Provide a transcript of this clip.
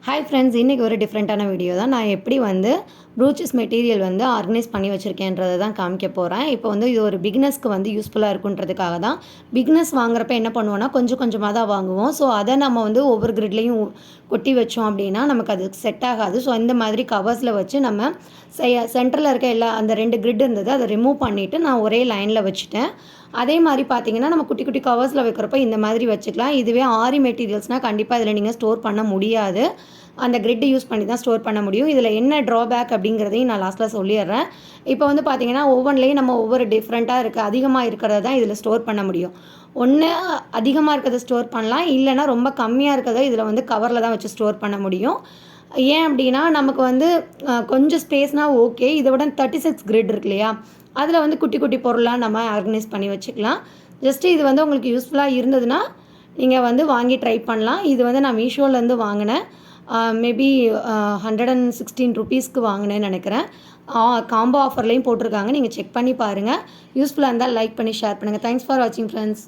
Hi friends, இன்றைக்கி ஒரு டிஃப்ரெண்ட்டான வீடியோ தான். நான் எப்படி வந்து ப்ரூச்சஸ் மெட்டீரியல் வந்து ஆர்கனைஸ் பண்ணி வச்சுருக்கேன்றதை தான் காமிக்க போகிறேன். இப்போ வந்து இது ஒரு பிகினர்ஸ்க்கு வந்து யூஸ்ஃபுல்லாக இருக்குன்றதுக்காக தான். பிகினர்ஸ் வாங்குறப்ப என்ன பண்ணுவோன்னா, கொஞ்சம் கொஞ்சமாக தான் வாங்குவோம். ஸோ அதை நம்ம வந்து ஒவ்வொரு கிரிட்லேயும் கொட்டி வச்சோம் அப்படின்னா நமக்கு அது செட் ஆகாது. ஸோ இந்த மாதிரி கவர்ஸில் வச்சு நம்ம சென்டரில் இருக்க அந்த 2 கிரிட் இருந்தது, அதை ரிமூவ் பண்ணிவிட்டு நான் ஒரே லைனில் வச்சுட்டேன். அதே மாதிரி பார்த்தீங்கன்னா, நம்ம குட்டி குட்டி கவர்ஸில் வைக்கிறப்ப இந்த மாதிரி வச்சுக்கலாம். இதுவே ஆரி மெட்டீரியல்ஸ்னால் கண்டிப்பாக இதில் நீங்கள் ஸ்டோர் பண்ண முடியாது. அந்த கிரிட் யூஸ் பண்ணி தான் ஸ்டோர் பண்ண முடியும். இதில் என்ன ட்ராபேக் அப்படிங்கிறதையும் நான் லாஸ்ட்டில் சொல்லிடுறேன். இப்போ வந்து பார்த்தீங்கன்னா, ஒவ்வொன்றிலையும் நம்ம ஒவ்வொரு டிஃப்ரெண்ட்டாக இருக்குது. அதிகமாக இருக்கிறத தான் இதில் ஸ்டோர் பண்ண முடியும். ஒன்று அதிகமாக இருக்கிறத ஸ்டோர் பண்ணலாம், இல்லைனா ரொம்ப கம்மியாக இருக்கிறத இதில் வந்து கவரில் தான் வச்சு ஸ்டோர் பண்ண முடியும். ஏன் அப்படின்னா, நமக்கு வந்து கொஞ்சம் ஸ்பேஸ்னால் ஓகே. இதை விட 36 கிரிட் இருக்கு இல்லையா, அதில் வந்து குட்டி குட்டி பொருளாக நம்ம ஆர்கனைஸ் பண்ணி வச்சுக்கலாம். ஜஸ்ட்டு இது வந்து உங்களுக்கு யூஸ்ஃபுல்லாக இருந்ததுன்னா நீங்கள் வந்து வாங்கி ட்ரை பண்ணலாம். இது வந்து நான் மீஷோலேருந்து வாங்கினேன். மேபி 116 ருபீஸ்க்கு வாங்கினேன்னு நினைக்கிறேன். காம்போ ஆஃபர்லேயும் போட்டிருக்காங்க. நீங்கள் செக் பண்ணி பாருங்கள். யூஸ்ஃபுல்லாக இருந்தால் லைக் பண்ணி ஷேர் பண்ணுங்கள். தேங்க்ஸ் ஃபார் வாட்சிங் ஃப்ரெண்ட்ஸ்.